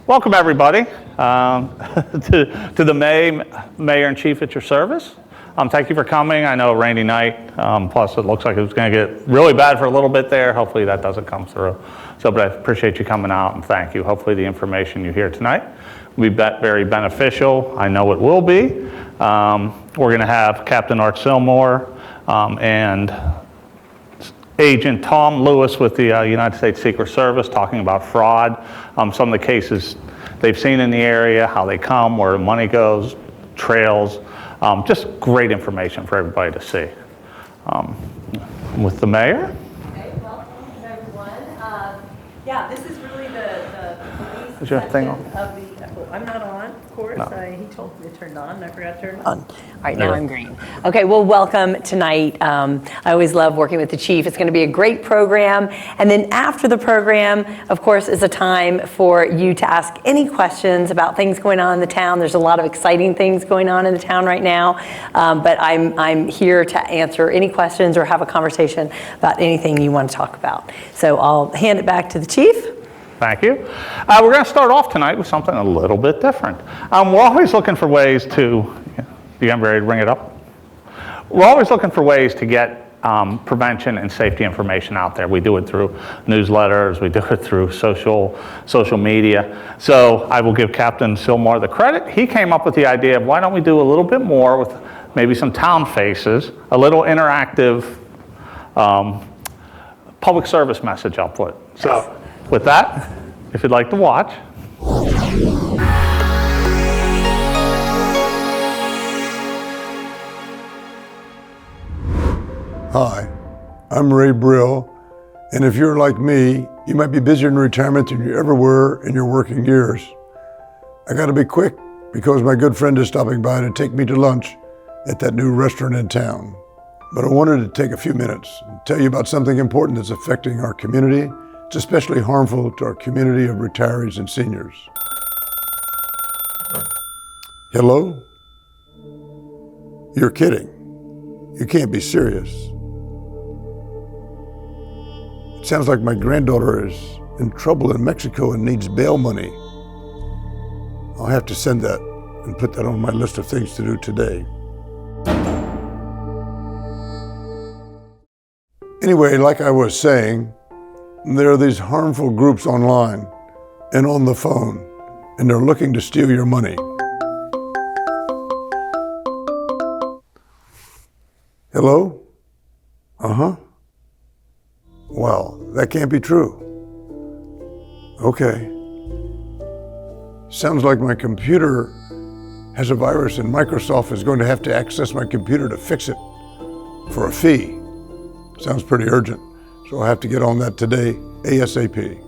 Welcome everybody to the Mayor and Chief at your service. Thank you for coming. I know rainy night, plus it looks like it was going to get really bad for a little bit there. Hopefully that doesn't come through. But I appreciate you coming out and thank you. Hopefully the information you hear tonight will be very beneficial. I know it will be. We're going to have Captain Art Sillmore and Agent Tom Lewis with the United States Secret Service talking about fraud, some of the cases they've seen in the area, how they come, where the money goes, trails, just great information for everybody to see. With the mayor. Okay, welcome everyone. Yeah, this is really the police Is your thing section on? of the, I'm not on, of course. No. He told me to turn it on, and I forgot to turn it on. All right, now I'm green. Okay, well, welcome tonight. I always love working with the chief. It's going to be a great program. And then after the program, of course, is a time for you to ask any questions about things going on in the town. There's a lot of exciting things going on in the town right now. But I'm here to answer any questions or have a conversation about anything you want to talk about. So I'll hand it back to the chief. Thank you. We're going to start off tonight with something a little bit different. We're always looking for ways to, you get ready to bring it up? We're always looking for ways to get prevention and safety information out there. We do it through newsletters, we do it through social media. So I will give Captain Sillmore the credit. He came up with the idea of why don't we do a little bit more with maybe some town faces, a little interactive public service message I'll put. So with that, if you'd like to watch. Hi, I'm Ray Brill, and if you're like me, you might be busier in retirement than you ever were in your working years. I gotta be quick because my good friend is stopping by to take me to lunch at that new restaurant in town. But I wanted to take a few minutes and tell you about something important that's affecting our community. It's especially harmful to our community of retirees and seniors. Hello? You're kidding. You can't be serious. It sounds like my granddaughter is in trouble in Mexico and needs bail money. I'll have to send that and put that on my list of things to do today. Anyway, like I was saying, there are these harmful groups online and on the phone, and they're looking to steal your money. Hello? Uh-huh. Well, that can't be true. Okay. Sounds like my computer has a virus and Microsoft is going to have to access my computer to fix it for a fee. Sounds pretty urgent, so I'll have to get on that today, ASAP.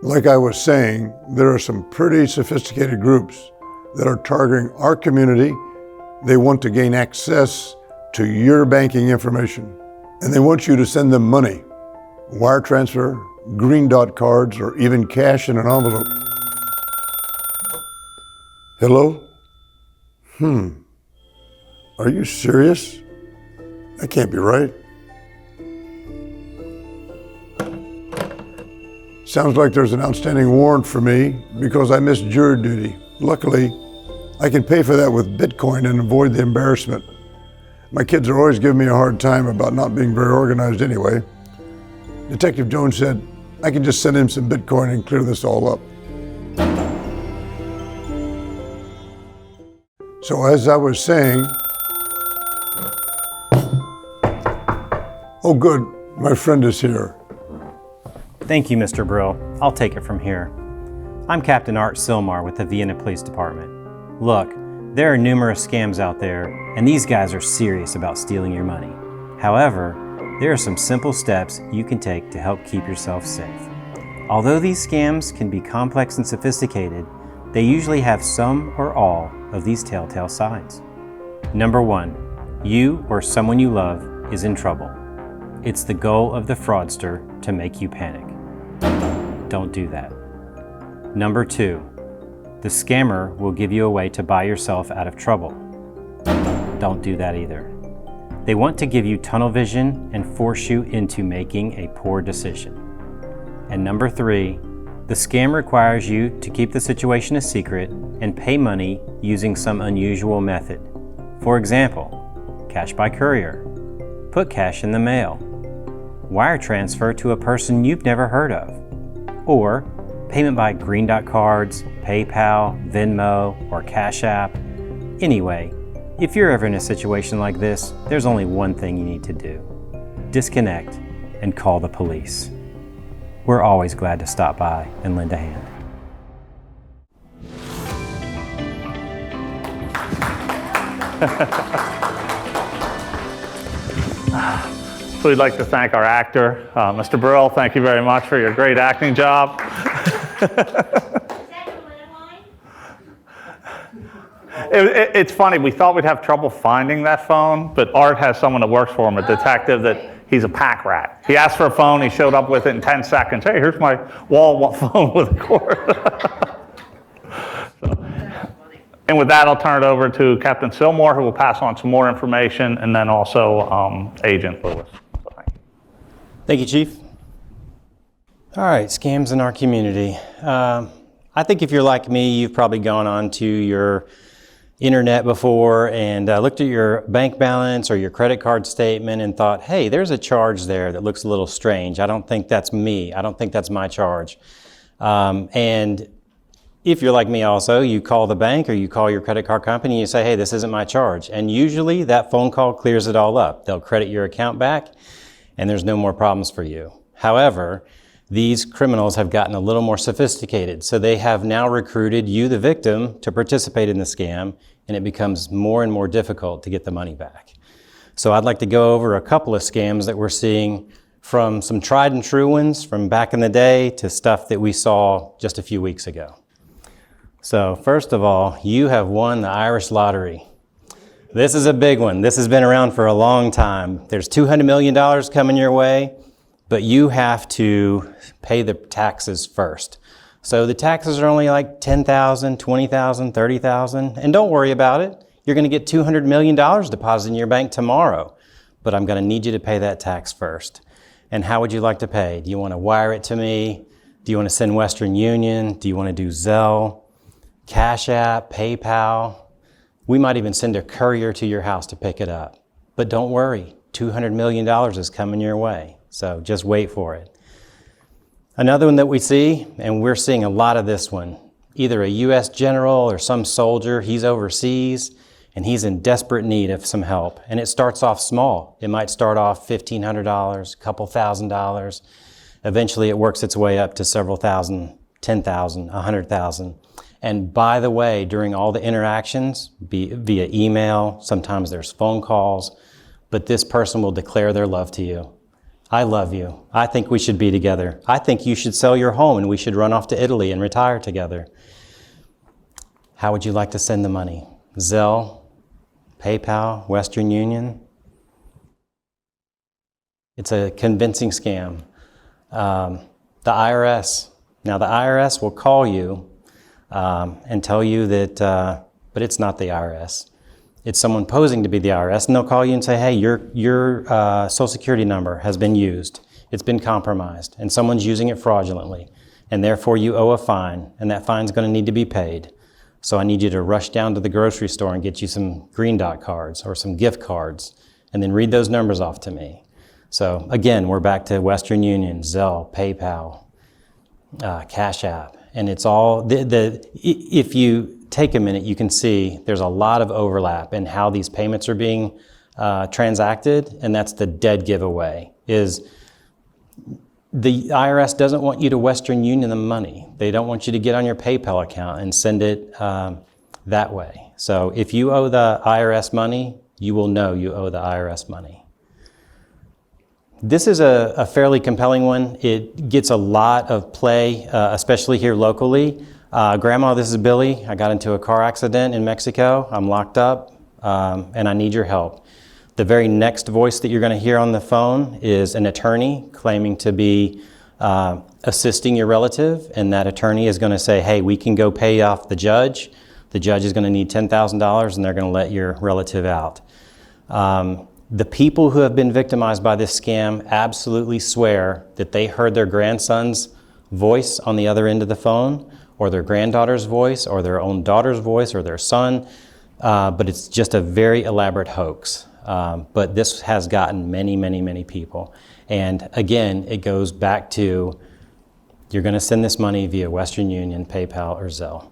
Like I was saying, there are some pretty sophisticated groups that are targeting our community. They want to gain access to your banking information, and they want you to send them money, wire transfer, green dot cards, or even cash in an envelope. Hello? Are you serious? That can't be right. Sounds like there's an outstanding warrant for me because I missed jury duty. Luckily, I can pay for that with Bitcoin and avoid the embarrassment. My kids are always giving me a hard time about not being very organized anyway. Detective Jones said I can just send him some Bitcoin and clear this all up. So as I was saying, oh good, my friend is here. Thank you, Mr. Brill. I'll take it from here. I'm Captain Art Sillmore with the Vienna Police Department. Look, there are numerous scams out there, and these guys are serious about stealing your money. However, there are some simple steps you can take to help keep yourself safe. Although these scams can be complex and sophisticated, they usually have some or all of these telltale signs. Number 1, you or someone you love is in trouble. It's the goal of the fraudster to make you panic. Don't do that. Number 2, the scammer will give you a way to buy yourself out of trouble. Don't do that either. They want to give you tunnel vision and force you into making a poor decision. And number 3, the scam requires you to keep the situation a secret and pay money using some unusual method. For example, cash by courier, put cash in the mail, wire transfer to a person you've never heard of, or payment by Green Dot cards, PayPal, Venmo, or Cash App. Anyway, if you're ever in a situation like this, there's only one thing you need to do. Disconnect and call the police. We're always glad to stop by and lend a hand. So we'd like to thank our actor, Mr. Brill. Thank you very much for your great acting job. It's funny, we thought we'd have trouble finding that phone, but Art has someone that works for him, a detective, that he's a pack rat. He asked for a phone, he showed up with it in 10 seconds. Hey, here's my wall phone with a cord. And with that, I'll turn it over to Captain Sillmore, who will pass on some more information, and then also Agent Lewis. So, thank you. Thank you, Chief. All right, scams in our community. I think if you're like me, you've probably gone on to your internet before and looked at your bank balance or your credit card statement and thought, hey, there's a charge there that looks a little strange. I don't think that's me. I don't think that's my charge. And if you're like me also, you call the bank or you call your credit card company and you say, hey, this isn't my charge. And usually that phone call clears it all up. They'll credit your account back and there's no more problems for you. However, these criminals have gotten a little more sophisticated. So they have now recruited you, the victim, to participate in the scam, and it becomes more and more difficult to get the money back. So I'd like to go over a couple of scams that we're seeing, from some tried and true ones from back in the day to stuff that we saw just a few weeks ago. So first of all, you have won the Irish lottery. This is a big one. This has been around for a long time. There's $200 million coming your way, but you have to pay the taxes first. So the taxes are only like $10,000, $20,000, $30,000, and don't worry about it. You're going to get $200 million deposited in your bank tomorrow, but I'm going to need you to pay that tax first. And how would you like to pay? Do you want to wire it to me? Do you want to send Western Union? Do you want to do Zelle, Cash App, PayPal? We might even send a courier to your house to pick it up. But don't worry, $200 million is coming your way. So just wait for it. Another one that we see, and we're seeing a lot of this one, either a U.S. general or some soldier, he's overseas and he's in desperate need of some help. And it starts off small. It might start off $1,500, a couple $1,000. Eventually it works its way up to several thousand, 10,000, 100,000. And by the way, during all the interactions, via email, sometimes there's phone calls, but this person will declare their love to you. I love you. I think we should be together. I think you should sell your home and we should run off to Italy and retire together. How would you like to send the money? Zelle, PayPal, Western Union? It's a convincing scam. The IRS. Now the IRS will call you and tell you that, but it's not the IRS. It's someone posing to be the IRS, and they'll call you and say, hey, your Social Security number has been used. It's been compromised, and someone's using it fraudulently, and therefore you owe a fine, and that fine's going to need to be paid. So I need you to rush down to the grocery store and get you some Green Dot cards or some gift cards, and then read those numbers off to me. So again, we're back to Western Union, Zelle, PayPal, Cash App, and it's all, if you take a minute, you can see there's a lot of overlap in how these payments are being transacted, and that's the dead giveaway, is the IRS doesn't want you to Western Union the money. They don't want you to get on your PayPal account and send it that way. So if you owe the IRS money, you will know you owe the IRS money. This is a fairly compelling one. It gets a lot of play, especially here locally. Grandma, this is Billy. I got into a car accident in Mexico. I'm locked up, and I need your help. The very next voice that you're going to hear on the phone is an attorney claiming to be assisting your relative, and that attorney is going to say, hey, we can go pay off the judge. The judge is going to need $10,000, and they're going to let your relative out. The people who have been victimized by this scam absolutely swear that they heard their grandson's voice on the other end of the phone, or their granddaughter's voice, or their own daughter's voice, or their son, but it's just a very elaborate hoax. But this has gotten many, many, many people. And again, it goes back to, you're going to send this money via Western Union, PayPal, or Zelle.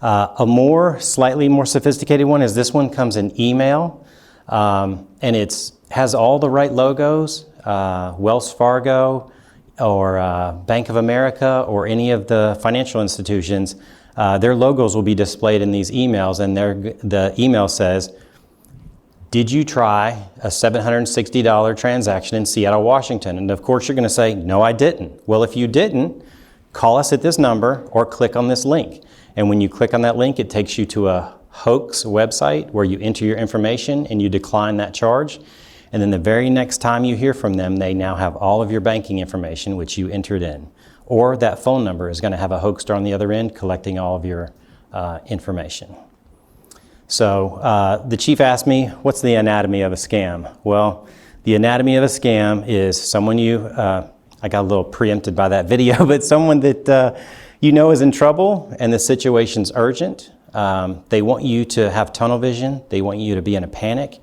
A slightly more sophisticated one is this one comes in email, and it's has all the right logos, Wells Fargo or Bank of America or any of the financial institutions. Their logos will be displayed in these emails, and the email says, did you try a $760 transaction in Seattle, Washington? And of course you're going to say, no, I didn't. Well, if you didn't, call us at this number or click on this link. And when you click on that link, it takes you to a hoax website where you enter your information and you decline that charge. And then the very next time you hear from them, they now have all of your banking information, which you entered in. Or that phone number is going to have a hoaxer on the other end collecting all of your information. So the chief asked me, what's the anatomy of a scam? Well, the anatomy of a scam is someone I got a little preempted by that video, but someone that you know is in trouble and the situation's urgent. They want you to have tunnel vision, they want you to be in a panic,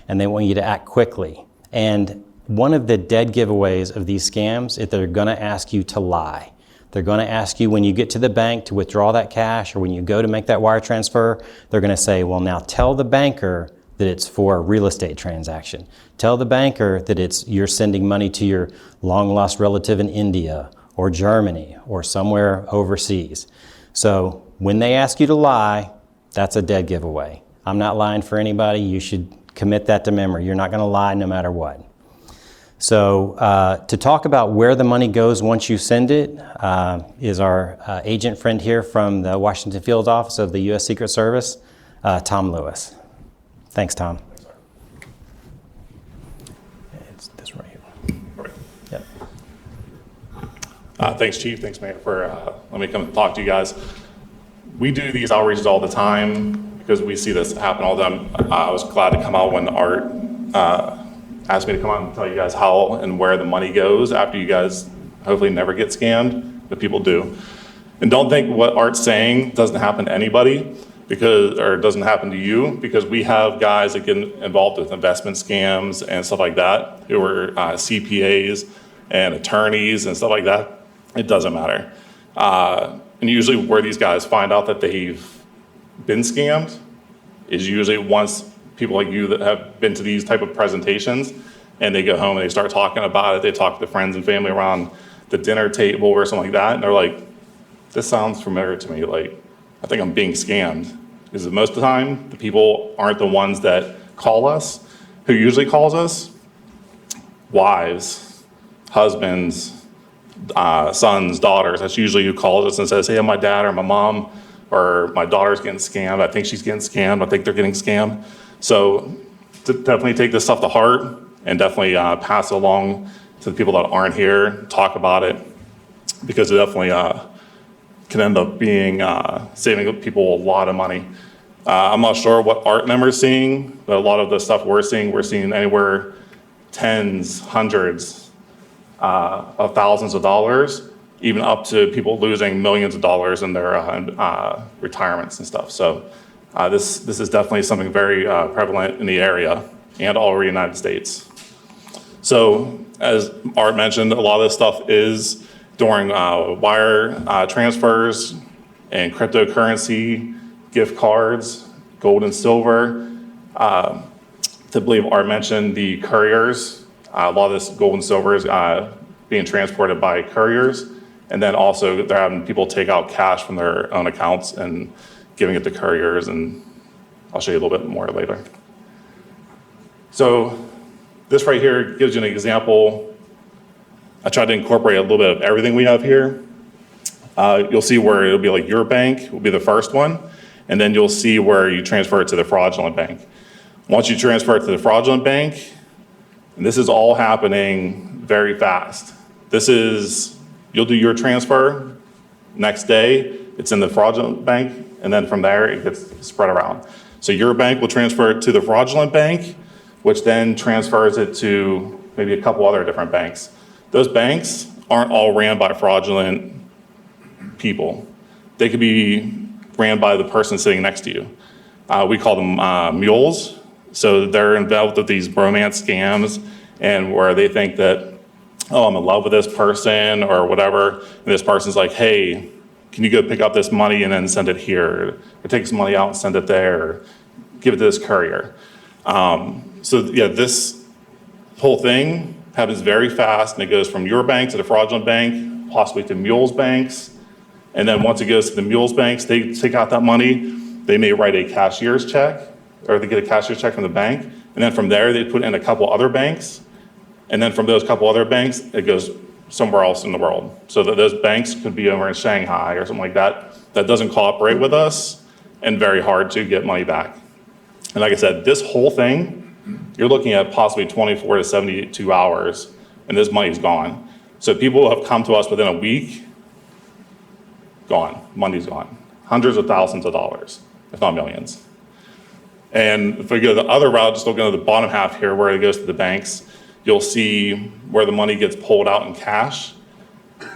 and they want you to act quickly. And one of the dead giveaways of these scams is they're gonna ask you to lie. They're going to ask you when you get to the bank to withdraw that cash, or when you go to make that wire transfer, they're going to say, well, now tell the banker that it's for a real estate transaction. Tell the banker that you're sending money to your long lost relative in India or Germany or somewhere overseas. So when they ask you to lie, that's a dead giveaway. I'm not lying for anybody. You should commit that to memory. You're not going to lie no matter what. So to talk about where the money goes once you send it is our agent friend here from the Washington Field Office of the U.S. Secret Service, Tom Lewis. Thanks, Tom. It's this right here. Right. Yep. Thanks, Chief. Thanks, Mayor, for letting me come and talk to you guys. We do these outreaches all the time because we see this happen all the time. I was glad to come out when Art asked me to come out and tell you guys how and where the money goes after you guys hopefully never get scammed, but people do. And don't think what Art's saying doesn't happen to anybody or doesn't happen to you, because we have guys that get involved with investment scams and stuff like that who are CPAs and attorneys and stuff like that. It doesn't matter. And usually where these guys find out that they've been scammed is usually once people like you that have been to these type of presentations and they go home and they start talking about it. They talk to friends and family around the dinner table or something like that. And they're like, this sounds familiar to me. Like, I think I'm being scammed. Because most of the time, the people aren't the ones that call us. Who usually calls us? Wives, husbands, sons, daughters. That's usually who calls us and says, hey, my dad or my mom or my daughter's getting scammed. I think she's getting scammed. I think they're getting scammed. So definitely take this stuff to heart and definitely pass it along to the people that aren't here, talk about it, because it definitely can end up being saving people a lot of money. I'm not sure what Art member's seeing, but a lot of the stuff we're seeing anywhere tens, hundreds of thousands of dollars, even up to people losing millions of dollars in their retirements and stuff. So this is definitely something very prevalent in the area and all over the United States. So as Art mentioned, a lot of this stuff is during wire transfers and cryptocurrency, gift cards, gold and silver. To believe Art mentioned the couriers. A lot of this gold and silver is being transported by couriers. And then also they're having people take out cash from their own accounts and giving it to couriers, and I'll show you a little bit more later. So this right here gives you an example. I tried to incorporate a little bit of everything we have here. You'll see where it'll be like your bank will be the first one, and then you'll see where you transfer it to the fraudulent bank. Once you transfer it to the fraudulent bank, and this is all happening very fast. You'll do your transfer, next day it's in the fraudulent bank, and then from there it gets spread around. So your bank will transfer it to the fraudulent bank, which then transfers it to maybe a couple other different banks. Those banks aren't all ran by fraudulent people. They could be ran by the person sitting next to you. We call them mules. So they're involved with these romance scams, and where they think that, oh, I'm in love with this person or whatever, and this person's like, hey, can you go pick up this money and then send it here? Or take this money out and send it there, or give it to this courier. So yeah, this whole thing happens very fast, and it goes from your bank to the fraudulent bank, possibly to mules banks. And then once it goes to the mules banks, they take out that money. They may write a cashier's check, or they get a cashier's check from the bank. And then from there, they put in a couple other banks. And then from those couple other banks, it goes somewhere else in the world. So that those banks could be over in Shanghai or something like that, that doesn't cooperate with us, and very hard to get money back. And like I said, this whole thing, you're looking at possibly 24 to 72 hours, and this money's gone. So people have come to us within a week, gone, money's gone. Hundreds of thousands of dollars, if not millions. And if we go the other route, just looking at the bottom half here where it goes to the banks, you'll see where the money gets pulled out in cash.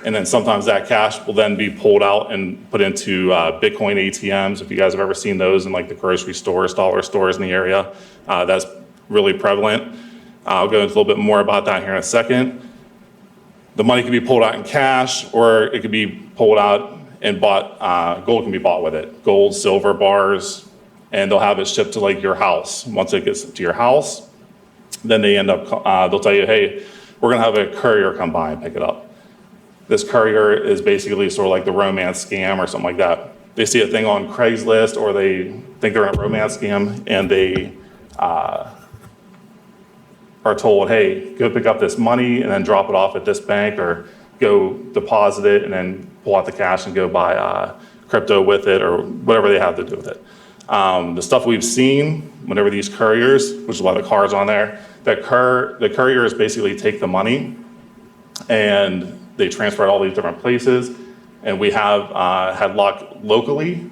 And then sometimes that cash will then be pulled out and put into Bitcoin ATMs. If you guys have ever seen those in like the grocery stores, dollar stores in the area, that's really prevalent. I'll go into a little bit more about that here in a second. The money can be pulled out in cash, or it could be pulled out and bought, gold can be bought with it. Gold, silver bars, and they'll have it shipped to like your house. Once it gets to your house, then they end up, they'll tell you, hey, we're gonna have a courier come by and pick it up. This courier is basically sort of like the romance scam or something like that. They see a thing on Craigslist, or they think they're in a romance scam, and they are told, hey, go pick up this money and then drop it off at this bank, or go deposit it and then pull out the cash and go buy crypto with it, or whatever they have to do with it. The stuff we've seen, whenever these couriers, which is why the car's on there, the couriers basically take the money and they transfer it all these different places. And we have had luck locally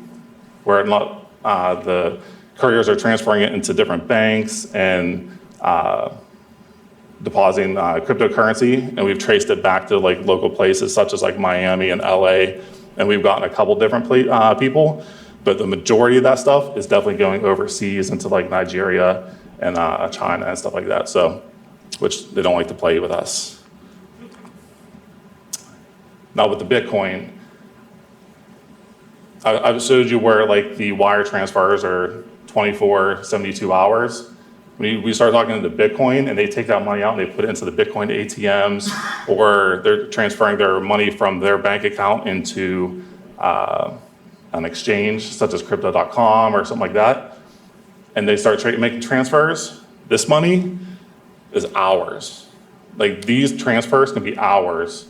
where the couriers are transferring it into different banks and depositing cryptocurrency, and we've traced it back to like local places such as like Miami and LA, and we've gotten a couple different people, but the majority of that stuff is definitely going overseas into like Nigeria and China and stuff like that, so, which they don't like to play with us. Now with the Bitcoin, I've showed you where like the wire transfers are 24, 72 hours. When we start talking to the Bitcoin and they take that money out and they put it into the Bitcoin ATMs, or they're transferring their money from their bank account into an exchange such as crypto.com or something like that, and they start making transfers, this money is hours. Like these transfers can be hours.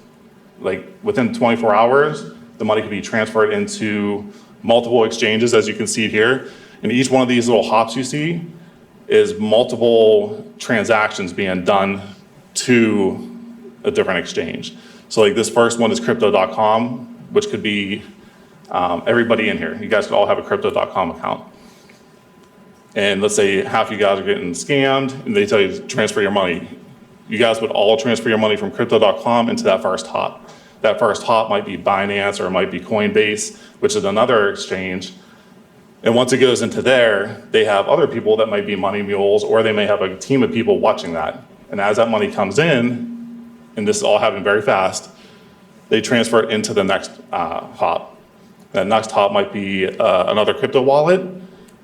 Like within 24 hours, the money can be transferred into multiple exchanges, as you can see here. And each one of these little hops you see is multiple transactions being done to a different exchange. So like this first one is crypto.com, which could be everybody in here. You guys could all have a crypto.com account. And let's say half you guys are getting scammed and they tell you to transfer your money. You guys would all transfer your money from crypto.com into that first hop. That first hop might be Binance, or it might be Coinbase, which is another exchange. And once it goes into there, they have other people that might be money mules, or they may have a team of people watching that. And as that money comes in, and this is all happening very fast, they transfer it into the next hop. That next hop might be another crypto wallet,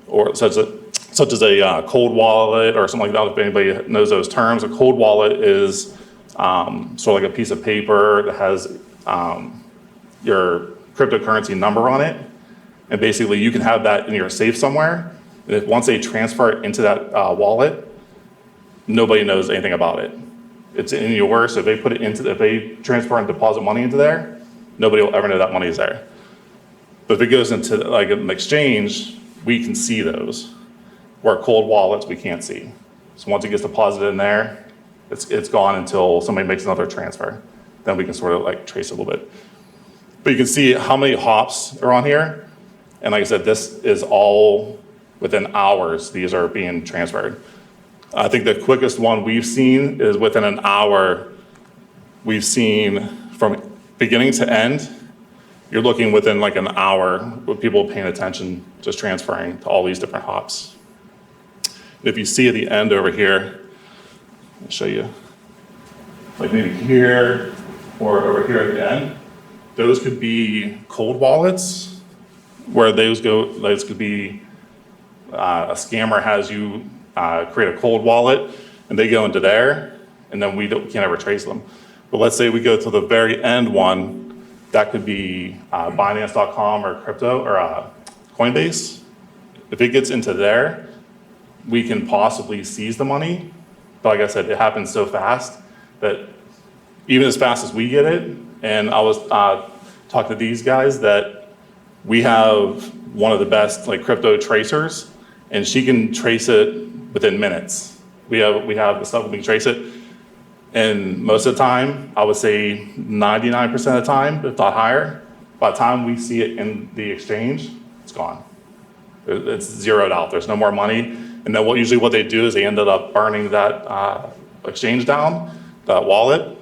or such as a cold wallet or something like that, if anybody knows those terms. A cold wallet is sort of like a piece of paper that has your cryptocurrency number on it. And basically you can have that in your safe somewhere. And if once they transfer it into that wallet, nobody knows anything about it. It's in yours, so if they transfer and deposit money into there, nobody will ever know that money is there. But if it goes into like an exchange, we can see those. Where cold wallets, we can't see. So once it gets deposited in there, it's gone until somebody makes another transfer. Then we can sort of like trace a little bit. But you can see how many hops are on here. And like I said, this is all within hours, these are being transferred. I think the quickest one we've seen is within an hour, we've seen from beginning to end, you're looking within like an hour with people paying attention, just transferring to all these different hops. If you see at the end over here, I'll show you, like maybe here or over here at the end, those could be cold wallets where those could be a scammer has you create a cold wallet and they go into there and then we can't ever trace them. But let's say we go to the very end one, that could be Binance.com or crypto or Coinbase. If it gets into there, we can possibly seize the money. But like I said, it happens so fast that even as fast as we get it, and I was talking to these guys that we have one of the best like crypto tracers, and she can trace it within minutes. We have the stuff we can trace it. And most of the time, I would say 99% of the time, if not higher, by the time we see it in the exchange, it's gone. It's zeroed out. There's no more money. And then usually what they do is they ended up burning that exchange down, that wallet,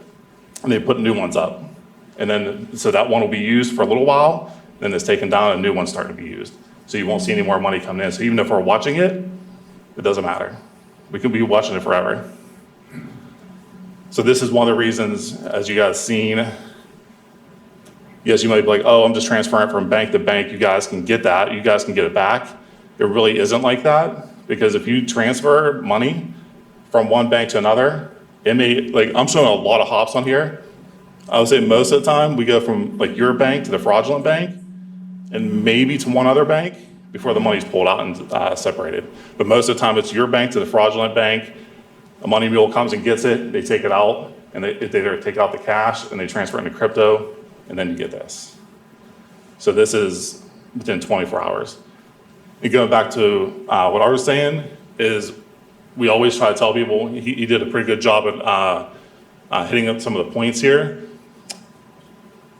and they put new ones up. And then, so that one will be used for a little while, then it's taken down and new ones start to be used. So you won't see any more money coming in. So even if we're watching it, it doesn't matter. We could be watching it forever. So this is one of the reasons, as you guys seen, yes, you might be like, oh, I'm just transferring from bank to bank. You guys can get that. You guys can get it back. It really isn't like that, because if you transfer money from one bank to another, it may, like I'm showing a lot of hops on here. I would say most of the time we go from like your bank to the fraudulent bank and maybe to one other bank before the money's pulled out and separated. But most of the time it's your bank to the fraudulent bank. A money mule comes and gets it, they take it out, and they either take out the cash and they transfer it into crypto, and then you get this. So this is within 24 hours. And going back to what I was saying is we always try to tell people, he did a pretty good job at hitting up some of the points here.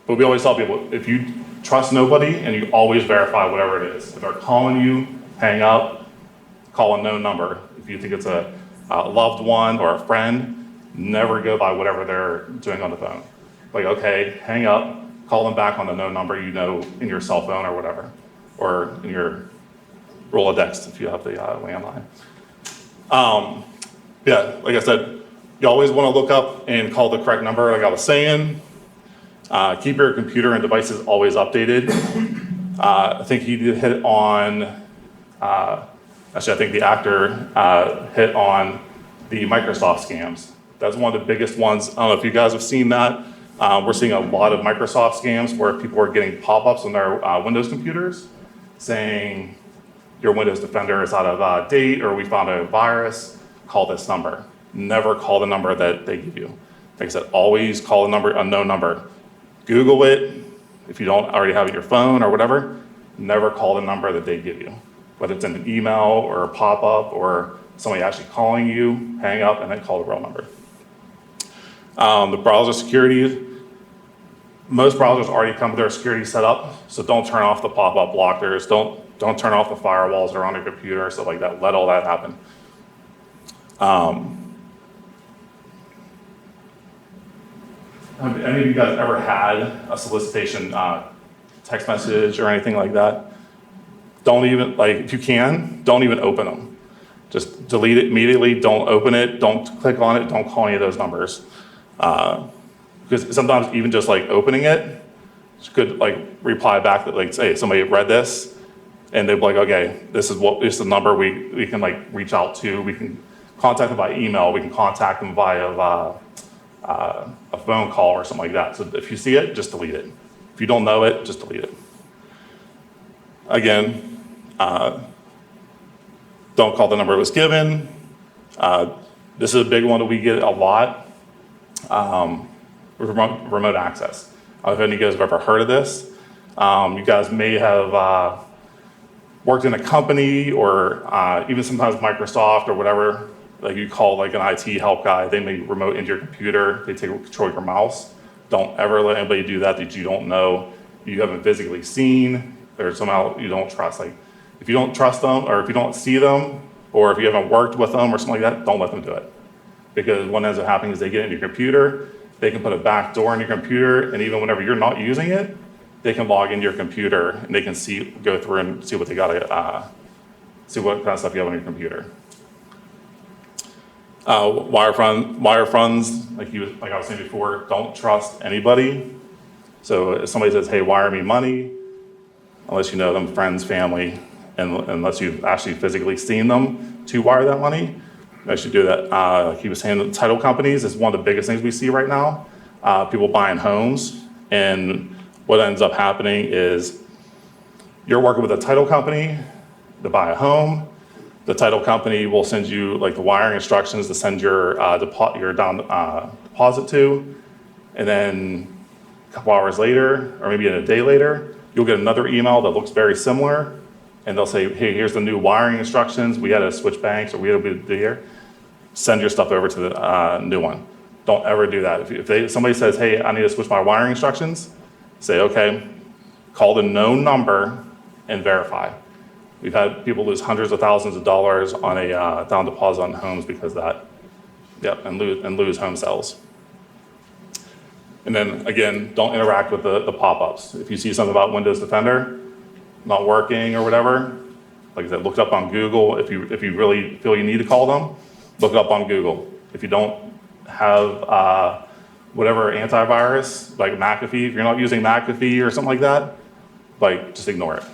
But we always tell people, if you trust nobody and you always verify whatever it is. If they're calling you, hang up, call a known number. If you think it's a loved one or a friend, never go by whatever they're doing on the phone. Like, okay, hang up, call them back on the known number you know in your cell phone or whatever, or in your Rolodex if you have the landline. Yeah, like I said, you always want to look up and call the correct number, like I was saying. Keep your computer and devices always updated. I think he did hit on, actually I think the actor hit on the Microsoft scams. That's one of the biggest ones. I don't know if you guys have seen that. We're seeing a lot of Microsoft scams where people are getting pop-ups on their Windows computers saying your Windows Defender is out of date, or we found a virus, call this number. Never call the number that they give you. Like I said, always call a number, unknown number. Google it. If you don't already have it on your phone or whatever, never call the number that they give you. Whether it's in an email or a pop-up or somebody actually calling you, hang up and then call the real number. The browser security, most browsers already come with their security set up, so don't turn off the pop-up blockers, don't turn off the firewalls that are on your computer, stuff like that. Let all that happen. Have any of you guys ever had a solicitation text message or anything like that? Don't even, like, if you can, don't even open them. Just delete it immediately, don't open it, don't click on it, don't call any of those numbers. Because sometimes even just like opening it, you could like reply back that like, hey, somebody read this, and they'd be like, okay, this is the number we can like reach out to. We can contact them by email, we can contact them via a phone call or something like that. So if you see it, just delete it. If you don't know it, just delete it. Again, don't call the number it was given. This is a big one that we get a lot. Remote access. I don't know if any of you guys have ever heard of this. You guys may have worked in a company or even sometimes Microsoft or whatever. Like you call like an IT help guy, they may remote into your computer, they take control of your mouse. Don't ever let anybody do that you don't know, you haven't physically seen, or somehow you don't trust. Like if you don't trust them, or if you don't see them, or if you haven't worked with them or something like that, don't let them do it. Because what ends up happening is they get into your computer, they can put a back door in your computer, and even whenever you're not using it, they can log into your computer and they can go through and see what they got to, see what kind of stuff you have on your computer. Wire funds, like I was saying before, don't trust anybody. So if somebody says, hey, wire me money, unless you know them, friends, family, and unless you've actually physically seen them to wire that money, you should do that. Like he was saying, the title companies is one of the biggest things we see right now. People buying homes, and what ends up happening is you're working with a title company to buy a home. The title company will send you like the wiring instructions to send your deposit to, and then a couple hours later, or maybe a day later, you'll get another email that looks very similar, and they'll say, hey, here's the new wiring instructions. We had to switch banks, or we had to do here. Send your stuff over to the new one. Don't ever do that. If somebody says, hey, I need to switch my wiring instructions, say, okay, call the known number and verify. We've had people lose hundreds of thousands of dollars on a down deposit on homes because of that. Yep, and lose home sales. And then again, don't interact with the pop-ups. If you see something about Windows Defender not working or whatever, like I said, look it up on Google. If you really feel you need to call them, look it up on Google. If you don't have whatever antivirus, like McAfee, if you're not using McAfee or something like that, like just ignore it.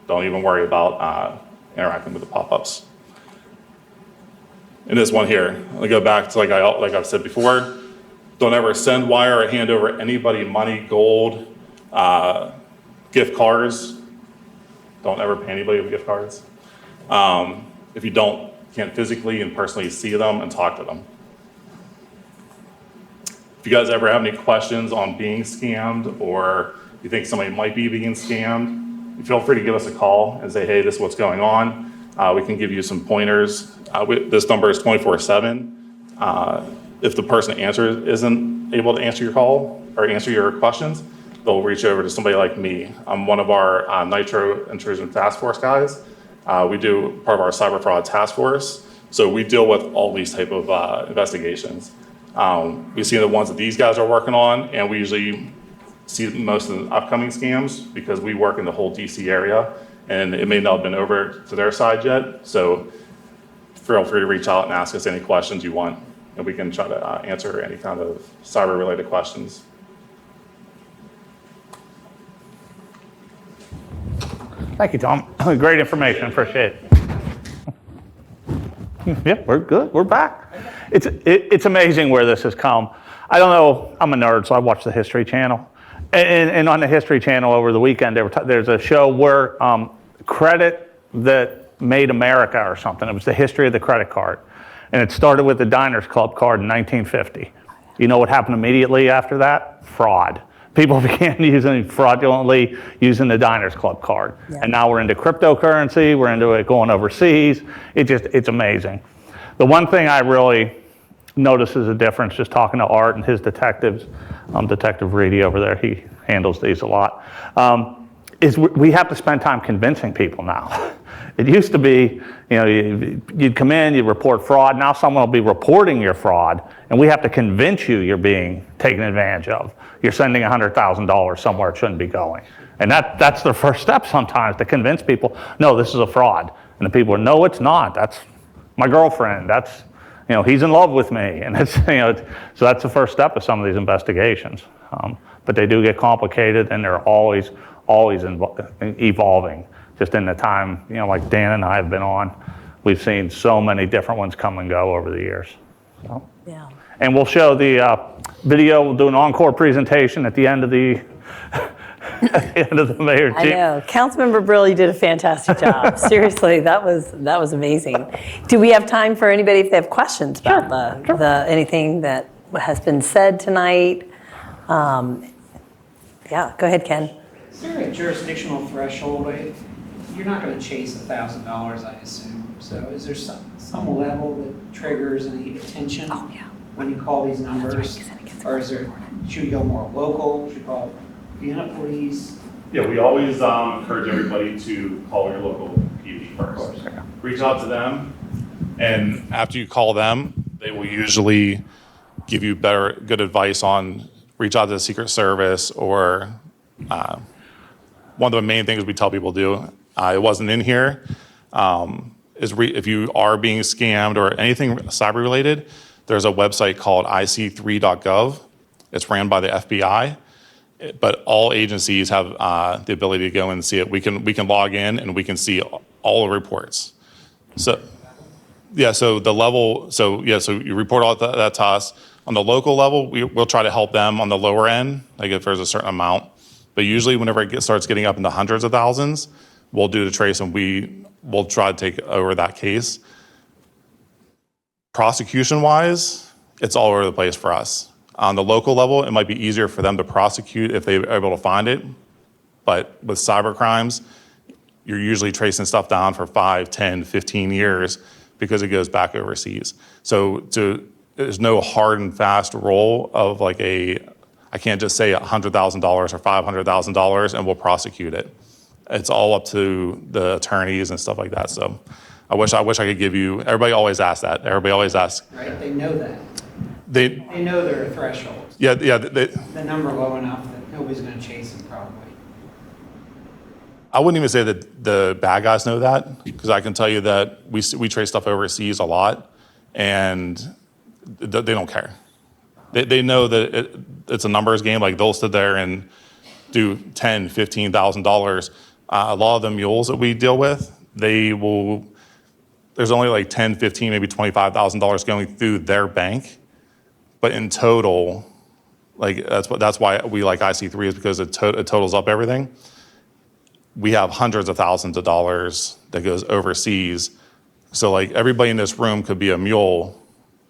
Don't even worry about interacting with the pop-ups. And this one here, I go back to like I've said before, don't ever send, wire, or hand over anybody money, gold, gift cards. Don't ever pay anybody with gift cards. If you can't physically and personally see them and talk to them. If you guys ever have any questions on being scammed, or you think somebody might be being scammed, feel free to give us a call and say, hey, this is what's going on. We can give you some pointers. This number is 24/7. If the person isn't able to answer your call or answer your questions, they'll reach over to somebody like me. I'm one of our Nitro Intrusion Task Force guys. We do part of our cyber fraud task force. So we deal with all these type of investigations. We see the ones that these guys are working on, and we usually see most of the upcoming scams because we work in the whole DC area, and it may not have been over to their side yet. So feel free to reach out and ask us any questions you want, and we can try to answer any kind of cyber-related questions. Thank you, Tom. Great information. Appreciate it. Yep, we're good. We're back. It's amazing where this has come. I don't know. I'm a nerd, so I watch the History Channel. And on the History Channel over the weekend, there's a show where credit that made America or something. It was the history of the credit card. And it started with the Diners Club card in 1950. You know what happened immediately after that? Fraud. People began fraudulently using the Diners Club card. Yeah. And now we're into cryptocurrency. We're into it going overseas. It's amazing. The one thing I really notice is a difference, just talking to Art and his detectives, Detective Reedy over there, he handles these a lot, is we have to spend time convincing people now. It used to be, you'd come in, you'd report fraud. Now someone will be reporting your fraud, and we have to convince you you're being taken advantage of. You're sending $100,000 somewhere it shouldn't be going. And that's the first step sometimes, to convince people, no, this is a fraud. And the people are, no, it's not. That's my girlfriend. That's, he's in love with me. And it's, so that's the first step of some of these investigations. But they do get complicated, and they're always evolving. Just in the time, like Dan and I have been on, we've seen so many different ones come and go over the years. So. Yeah. And we'll show the video. We'll do an encore presentation at the end of the mayor. I know, Councilmember Brill, you did a fantastic job. Seriously, that was amazing. Do we have time for anybody if they have questions about the anything that has been said tonight? Yeah, go ahead, Ken. Is there a jurisdictional threshold? You're not going to chase $1,000, I assume. So is there some level that triggers any attention when you call these numbers? Or should you go more local? Should you call Vienna police? Yeah, we always encourage everybody to call your local PD first. Reach out to them, and after you call them, they will usually give you good advice on reach out to the Secret Service or one of the main things we tell people to do, it wasn't in here, if you are being scammed or anything cyber related, there's a website called ic3.gov. It's ran by the FBI, but all agencies have the ability to go in and see it. We can log in and we can see all the reports. So so you report all that to us. On the local level, we'll try to help them on the lower end, like if there's a certain amount. But usually whenever it starts getting up into hundreds of thousands, we'll do the trace and we'll try to take over that case. Prosecution-wise, it's all over the place for us. On the local level, it might be easier for them to prosecute if they're able to find it. But with cyber crimes, you're usually tracing stuff down for 5, 10, 15 years because it goes back overseas. So there's no hard and fast rule of like I can't just say $100,000 or $500,000 and we'll prosecute it. It's all up to the attorneys and stuff like that. So I wish I could give you, everybody always asks that. Everybody always asks. Right, they know that. They know their threshold. Yeah. The number low enough that nobody's gonna chase them probably. I wouldn't even say that the bad guys know that, because I can tell you that we trace stuff overseas a lot, and they don't care. They know that it's a numbers game. Like they'll sit there and do $10,000, $15,000. A lot of the mules that we deal with, there's only like $10,000, $15,000, maybe $25,000 going through their bank. But in total, like that's why we like IC3, is because it totals up everything. We have hundreds of thousands of dollars that goes overseas. So like everybody in this room could be a mule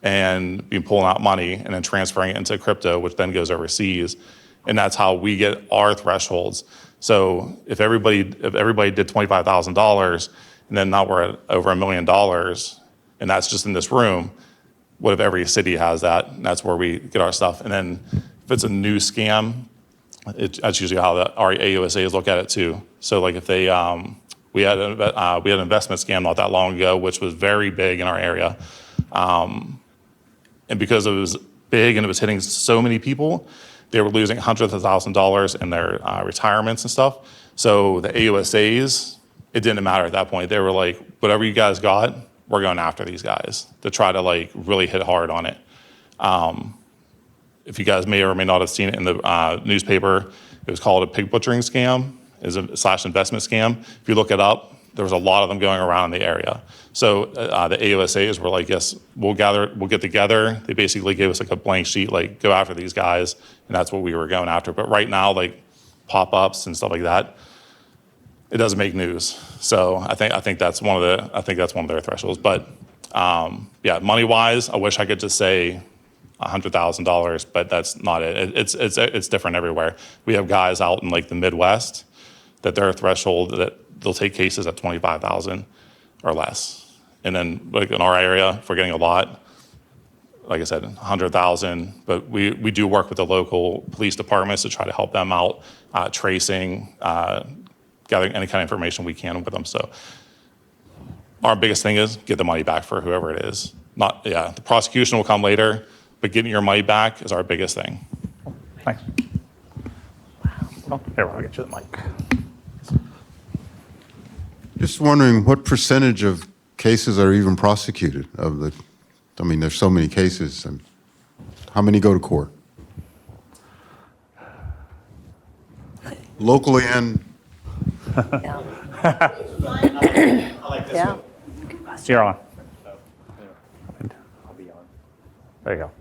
and be pulling out money and then transferring it into crypto, which then goes overseas. And that's how we get our thresholds. So if everybody did $25,000 and then now we're at over $1 million, and that's just in this room, what if every city has that? And that's where we get our stuff. And then if it's a new scam, that's usually how our AUSAs look at it too. So like if they, we had an investment scam not that long ago, which was very big in our area. And because it was big and it was hitting so many people, they were losing hundreds of thousands of dollars in their retirements and stuff. So the AUSAs, it didn't matter at that point. They were like, whatever you guys got, we're going after these guys to try to like really hit hard on it. If you guys may or may not have seen it in the newspaper, it was called a pig butchering scam, / investment scam. If you look it up, there was a lot of them going around in the area. So the AUSAs were like, yes, we'll get together. They basically gave us like a blank sheet, like go after these guys, and that's what we were going after. But right now, like pop-ups and stuff like that, it doesn't make news. So I think that's one of their thresholds. But yeah, money-wise, I wish I could just say $100,000, but that's not it. It's different everywhere. We have guys out in like the Midwest that their threshold, that they'll take cases at $25,000 or less. And then like in our area, if we're getting a lot, like I said, $100,000, but we do work with the local police departments to try to help them out, tracing, gathering any kind of information we can with them. So our biggest thing is get the money back for whoever it is. The prosecution will come later, but getting your money back is our biggest thing. Thanks. Well, here, I'll get you the mic. Just wondering what percentage of cases are even prosecuted there's so many cases, and how many go to court? Locally and Yeah. Yeah. You're on. I'll be on. There you go.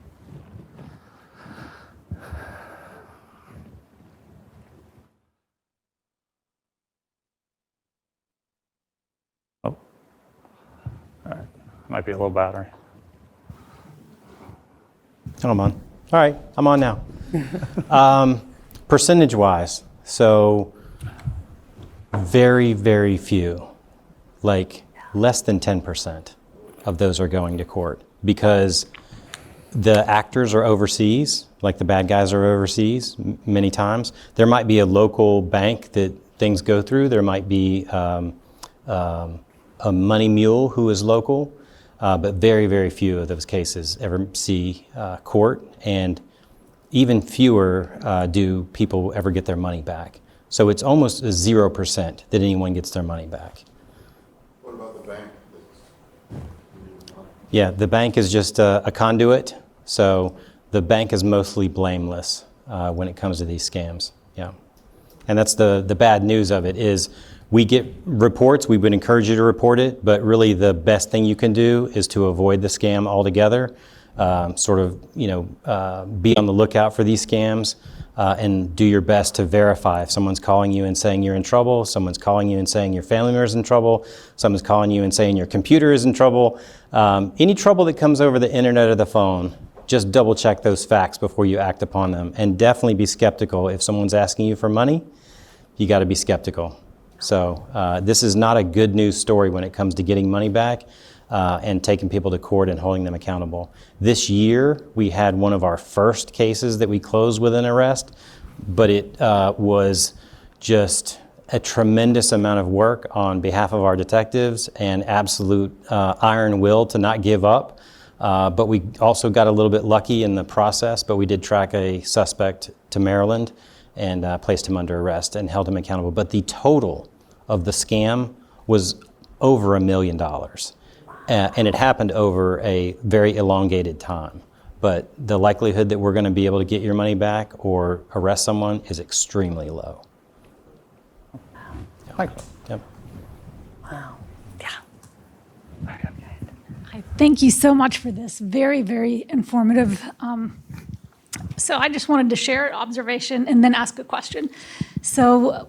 Oh. All right. Might be a low battery. I'm on. All right, I'm on now. Percentage-wise, so very, very few, like less than 10% of those are going to court because the actors are overseas, like the bad guys are overseas many times. There might be a local bank that things go through. There might be a money mule who is local. But very, very few of those cases ever see court, and even fewer do people ever get their money back. So it's almost a 0% that anyone gets their money back. What about the bank? Yeah, the bank is just a conduit, so the bank is mostly blameless when it comes to these scams. Yeah, and that's the bad news of it is we get reports. We would encourage you to report it, but really the best thing you can do is to avoid the scam altogether. Be on the lookout for these scams. And do your best to verify if someone's calling you and saying you're in trouble, someone's calling you and saying your family member's in trouble, someone's calling you and saying your computer is in trouble. Any trouble that comes over the internet or the phone, just double check those facts before you act upon them. And definitely be skeptical. If someone's asking you for money, you got to be skeptical. So this is not a good news story when it comes to getting money back and taking people to court and holding them accountable. This year, we had one of our first cases that we closed with an arrest, but it was just a tremendous amount of work on behalf of our detectives and absolute iron will to not give up. But we also got a little bit lucky in the process, but we did track a suspect to Maryland and placed him under arrest and held him accountable. But the total of the scam was over $1 million. And it happened over a very elongated time. But the likelihood that we're going to be able to get your money back or arrest someone is extremely low. Yep. Wow. Yeah. Hi, thank you so much for this. Very, very informative. So I just wanted to share an observation and then ask a question. So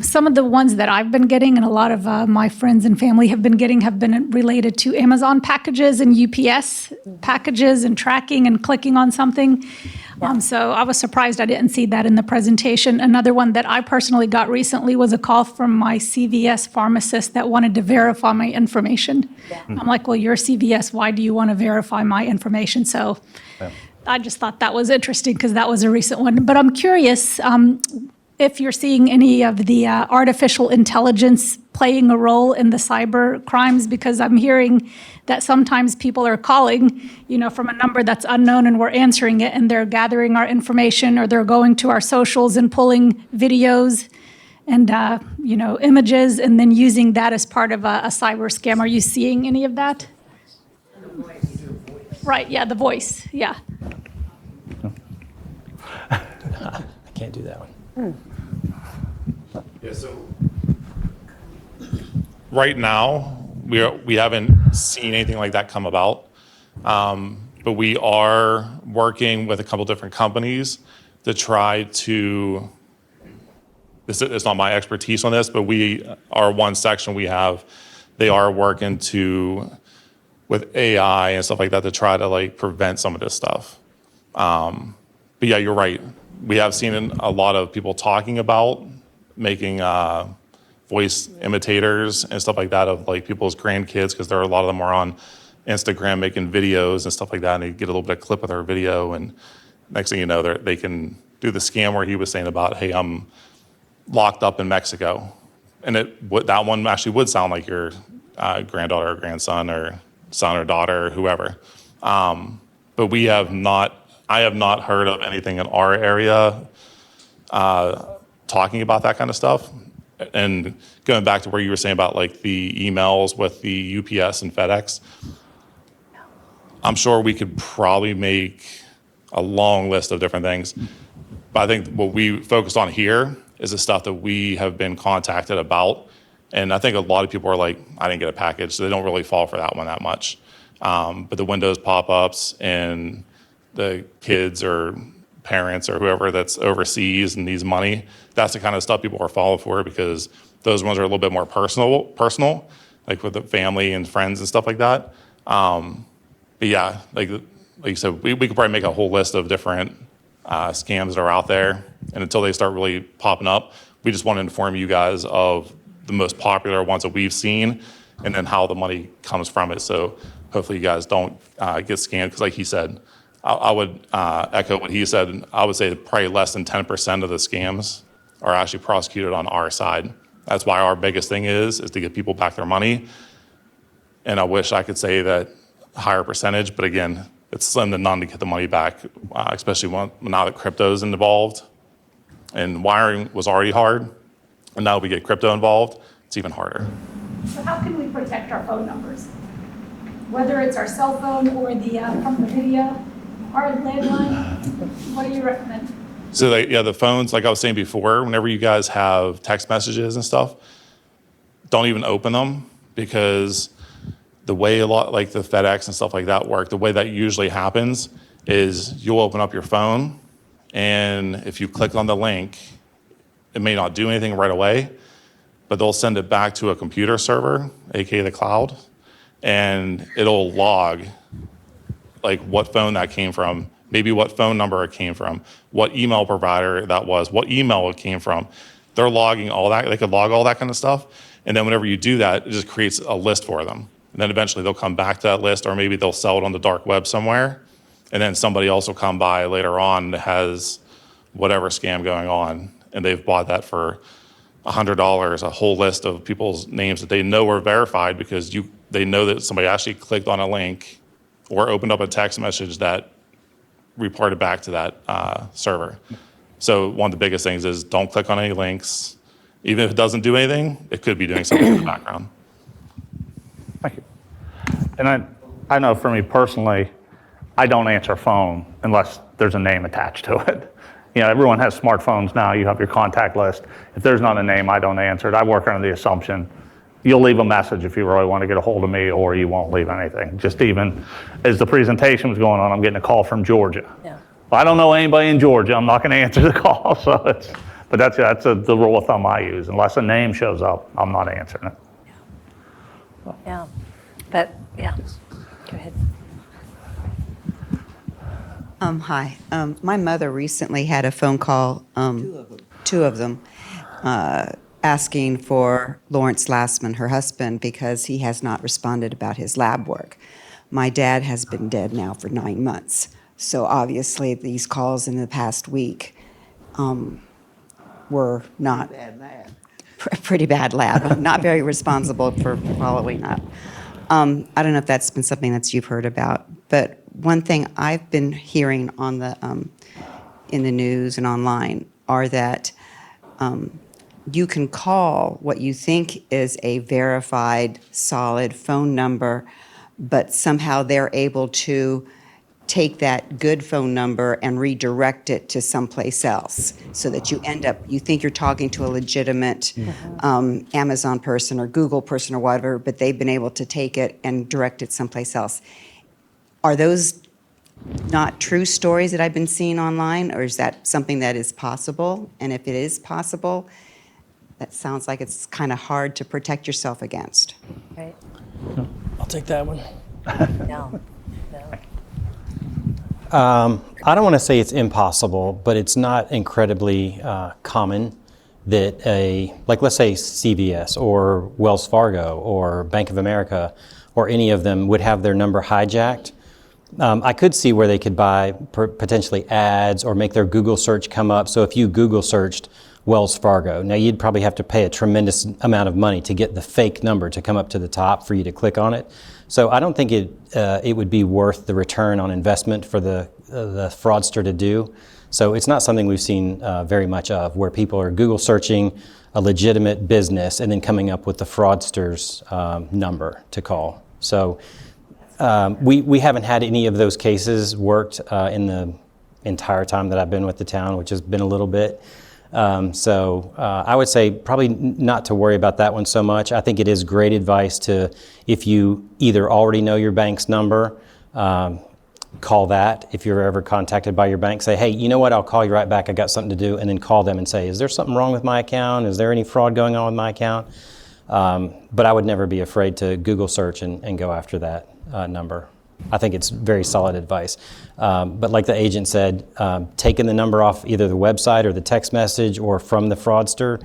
some of the ones that I've been getting and a lot of my friends and family have been related to Amazon packages and UPS packages and tracking and clicking on something. So I was surprised I didn't see that in the presentation. Another one that I personally got recently was a call from my CVS pharmacist that wanted to verify my information. I'm like, well, you're CVS. Why do you want to verify my information? So I just thought that was interesting because that was a recent one. But I'm curious if you're seeing any of the artificial intelligence playing a role in the cyber crimes, because I'm hearing that sometimes people are calling, from a number that's unknown and we're answering it and they're gathering our information or they're going to our socials and pulling videos and, images and then using that as part of a cyber scam. Are you seeing any of that? Right, yeah, the voice, yeah. I can't do that one. Yeah, so right now, we haven't seen anything like that come about. But we are working with a couple different companies to try to, it's not my expertise on this, but our one section we have, they are working with AI and stuff like that to try to prevent some of this stuff. But yeah, you're right. We have seen a lot of people talking about making voice imitators and stuff like that of people's grandkids, because a lot of them are on Instagram making videos and stuff like that, and they get a little bit of clip of their video, and next thing you know, they can do the scam where he was saying about, hey, I'm locked up in Mexico, and that one actually would sound like your granddaughter or grandson or son or daughter or whoever. But I have not heard of anything in our area talking about that kind of stuff. And going back to where you were saying about the emails with the UPS and FedEx, I'm sure we could probably make a long list of different things. But I think what we focused on here is the stuff that we have been contacted about. And I think a lot of people are like, I didn't get a package, so they don't really fall for that one that much. But the Windows pop-ups and the kids or parents or whoever that's overseas and needs money, that's the kind of stuff people are falling for, because those ones are a little bit more personal, like with the family and friends and stuff like that. But yeah, like you said, we could probably make a whole list of different scams that are out there. And until they start really popping up, we just want to inform you guys of the most popular ones that we've seen and then how the money comes from it. So hopefully you guys don't get scammed, because like he said, I would echo what he said. I would say that probably less than 10% of the scams are actually prosecuted on our side. That's why our biggest thing is to get people back their money. And I wish I could say that higher percentage, but again, it's slim to none to get the money back, especially now that crypto is involved. And wiring was already hard, and now we get crypto involved, it's even harder. So how can we protect our phone numbers? Whether it's our cell phone or the from the video, our landline, what do you recommend? So the phones, like I was saying before, whenever you guys have text messages and stuff, don't even open them, because the way a lot like the FedEx and stuff like that work, the way that usually happens is you'll open up your phone, and if you click on the link, it may not do anything right away, but they'll send it back to a computer server, aka the cloud, and it'll log like what phone that came from, maybe what phone number it came from, what email provider that was, what email it came from. They're logging all that. They could log all that kind of stuff. And then whenever you do that, it just creates a list for them. And then eventually they'll come back to that list, or maybe they'll sell it on the dark web somewhere. And then somebody else will come by later on that has whatever scam going on, and they've bought that for $100, a whole list of people's names that they know are verified, because they know that somebody actually clicked on a link or opened up a text message that reported back to that server. So one of the biggest things is don't click on any links. Even if it doesn't do anything, it could be doing something in the background. Thank you. And I know for me personally, I don't answer phone unless there's a name attached to it. You know, everyone has smartphones now. You have your contact list. If there's not a name, I don't answer it. I work under the assumption you'll leave a message if you really want to get a hold of me, or you won't leave anything. Just even as the presentation was going on, I'm getting a call from Georgia. Yeah. Well, I don't know anybody in Georgia. I'm not going to answer the call. So but that's the rule of thumb I use. Unless a name shows up, I'm not answering it. Yeah. But, yeah. Go ahead. Hi. My mother recently had a phone call, two of them, asking for Lawrence Lassman, her husband, because he has not responded about his lab work. My dad has been dead now for 9 months. So obviously these calls in the past week were not pretty bad lab, not very responsible for following up. I don't know if that's been something that you've heard about, but one thing I've been hearing on the in the news and online are that you can call what you think is a verified, solid phone number, but somehow they're able to take that good phone number and redirect it to someplace else, so that you think you're talking to a legitimate Amazon person or Google person or whatever, but they've been able to take it and direct it someplace else. Are those not true stories that I've been seeing online, or is that something that is possible? And if it is possible, that sounds like it's kind of hard to protect yourself against. Right? I'll take that one. No. I don't want to say it's impossible, but it's not incredibly common that let's say CVS or Wells Fargo or Bank of America or any of them would have their number hijacked. I could see where they could buy potentially ads or make their Google search come up. So if you Google searched Wells Fargo, now you'd probably have to pay a tremendous amount of money to get the fake number to come up to the top for you to click on it. So I don't think it would be worth the return on investment for the fraudster to do. So it's not something we've seen very much of, where people are Google searching a legitimate business and then coming up with the fraudster's number to call. So we haven't had any of those cases worked in the entire time that I've been with the town, which has been a little bit. So I would say probably not to worry about that one so much. I think it is great advice to, if you either already know your bank's number, call that. If you're ever contacted by your bank, say, hey, you know what, I'll call you right back, I got something to do, and then call them and say, is there something wrong with my account? Is there any fraud going on with my account? But I would never be afraid to Google search and go after that number. I think it's very solid advice. But like the agent said, taking the number off either the website or the text message or from the fraudster,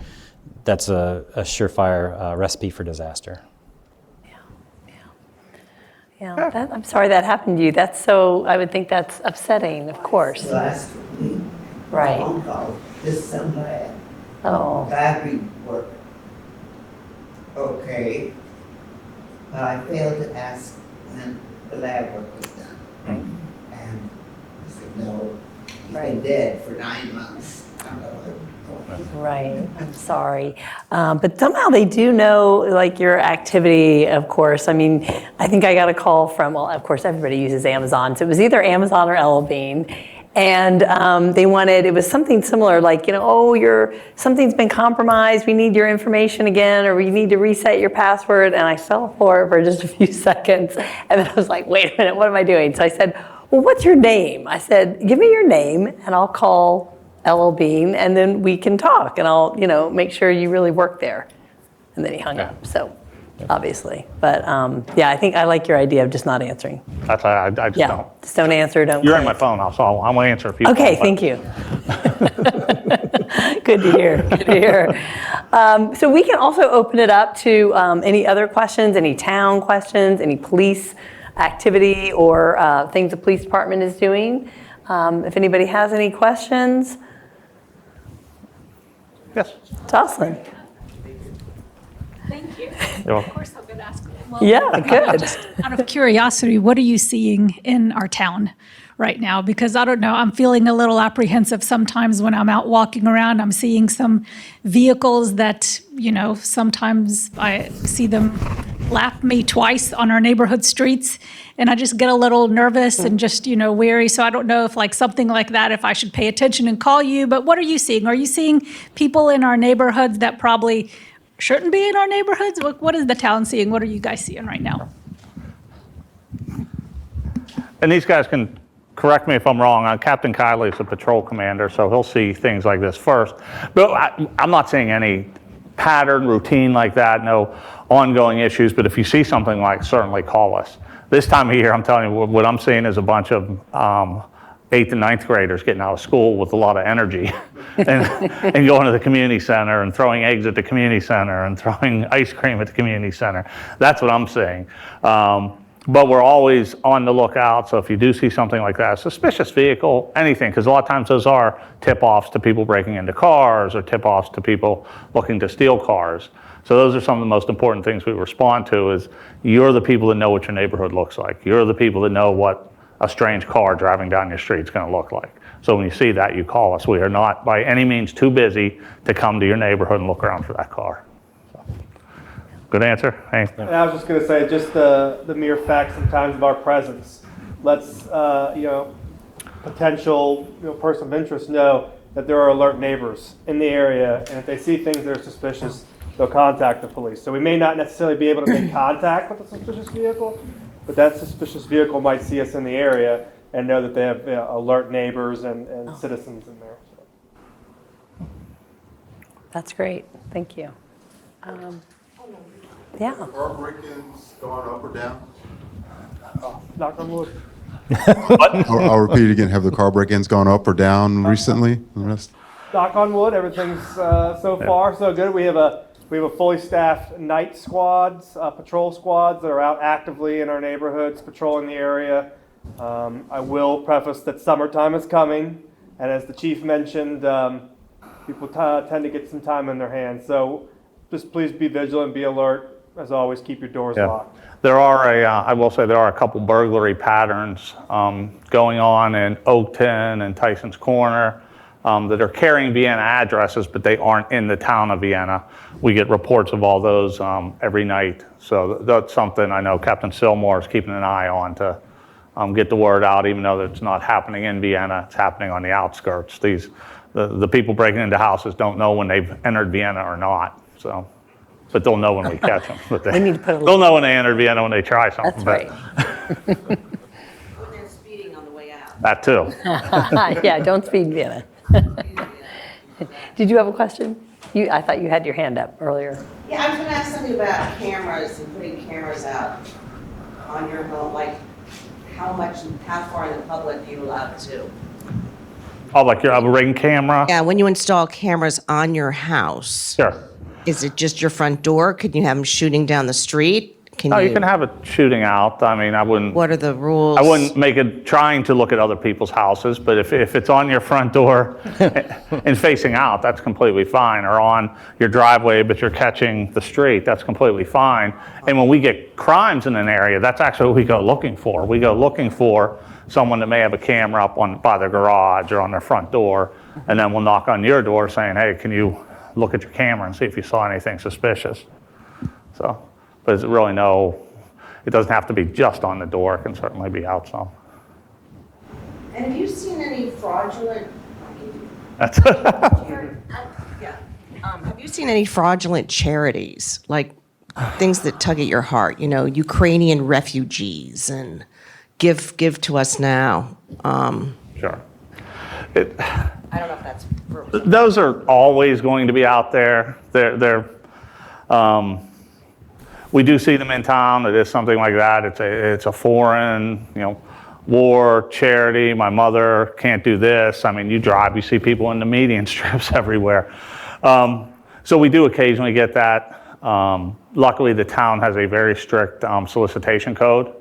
that's a surefire recipe for disaster. Yeah, I'm sorry that happened to you. I would think that's upsetting, of course. Last week, Right. phone call, this some lab, Oh, battery work. Okay. But I failed to ask when the lab work was done. And I said, no, he's been Right. dead for 9 months. I don't know. Right, I'm sorry. But somehow they do know, like, your activity, of course. I mean, I think I got a call from, well, of course, everybody uses Amazon, so it was either Amazon or L Bean. And they wanted, it was something similar, like, oh, something's been compromised, we need your information again, or we need to reset your password. And I fell for it for just a few seconds. And then I was like, wait a minute, what am I doing? So I said, well, what's your name? I said, give me your name and I'll call LL Bean and then we can talk and I'll, make sure you really work there. And then he hung up, so obviously. But yeah, I think I like your idea of just not answering. That's I just don't. Just don't answer, don't You're in click. my phone now, so I'm going to answer a few. Okay, calls, thank you. Good to hear, good to hear. So we can also open it up to any other questions, any town questions, any police activity or things the police department is doing. If anybody has any questions. Yes. Jocelyn. Thank you. You're Of welcome. course, I'm going to ask. Well, Yeah, good. Just out of curiosity, what are you seeing in our town right now? Because I don't know, I'm feeling a little apprehensive sometimes when I'm out walking around. I'm seeing some vehicles that, sometimes I see them lap me twice on our neighborhood streets, and I just get a little nervous and just, wary. So I don't know if something like that, if I should pay attention and call you. But what are you seeing? Are you seeing people in our neighborhoods that probably shouldn't be in our neighborhoods? What is the town seeing? What are you guys seeing right now? And these guys can correct me if I'm wrong. Captain Kiley is the patrol commander, so he'll see things like this first. But I'm not seeing any pattern, routine like that, no ongoing issues. But if you see something certainly call us. This time of year, I'm telling you, what I'm seeing is a bunch of 8th and 9th graders getting out of school with a lot of energy and going to the community center and throwing eggs at the community center and throwing ice cream at the community center. That's what I'm seeing. But we're always on the lookout. So if you do see something like that, a suspicious vehicle, anything, because a lot of times those are tip-offs to people breaking into cars or tip-offs to people looking to steal cars. So those are some of the most important things we respond to is you're the people that know what your neighborhood looks like. You're the people that know what a strange car driving down your street is going to look like. So when you see that, you call us. We are not by any means too busy to come to your neighborhood and look around for that car. So, good answer. Thanks. And I was just going to say, just the mere fact sometimes of our presence lets potential person of interest know that there are alert neighbors in the area, and if they see things that are suspicious, they'll contact the police. So we may not necessarily be able to make contact with the suspicious vehicle, but that suspicious vehicle might see us in the area and know that they have alert neighbors and citizens in there. So. That's great. Thank you. Yeah. Car break-ins going up or down? Knock on wood. I'll repeat it again. Have the car break-ins gone up or down recently? The rest? Knock on wood. Everything's so far so good. We have a fully staffed night squads, patrol squads that are out actively in our neighborhoods, patrolling the area. I will preface that summertime is coming, and as the chief mentioned, people tend to get some time in their hands. So just please be vigilant, be alert. As always, keep your doors locked. I will say there are a couple burglary patterns going on in Oakton and Tyson's Corner that are carrying Vienna addresses, but they aren't in the town of Vienna. We get reports of all those every night. So that's something I know Captain Sillmore is keeping an eye on to get the word out, even though it's not happening in Vienna, it's happening on the outskirts. The people breaking into houses don't know when they've entered Vienna or not. So, but they'll know when we catch them. But We need to put a they'll know when they enter Vienna when they try something. That's right. When they're speeding on the way out. That too. Yeah, don't speed Vienna. Did you have a question? I thought you had your hand up earlier. Yeah, I was going to ask something about cameras and putting cameras out on your home. Like, how far in the public are you allowed to? Oh, like you have a Ring camera? Yeah, when you install cameras on your house, Sure. is it just your front door? Could you have them shooting down the street? Can No, you can have it shooting out. I mean, I wouldn't. What are the rules? I wouldn't make it trying to look at other people's houses, but if it's on your front door and facing out, that's completely fine. Or on your driveway, but you're catching the street, that's completely fine. And when we get crimes in an area, that's actually what we go looking for. We go looking for someone that may have a camera up by their garage or on their front door, and then we'll knock on your door saying, hey, can you look at your camera and see if you saw anything suspicious? So. But it's really it doesn't have to be just on the door. It can certainly be out some. And have you seen any fraudulent? Have you seen any fraudulent charities, like things that tug at your heart? You know, Ukrainian refugees and give to us now. Sure. I don't know if that's. Those are always going to be out there. We do see them in town. It is something like that. It's a foreign, war, charity. My mother can't do this. I mean, you drive, you see people in the median strips everywhere. So we do occasionally get that. Luckily, the town has a very strict solicitation code.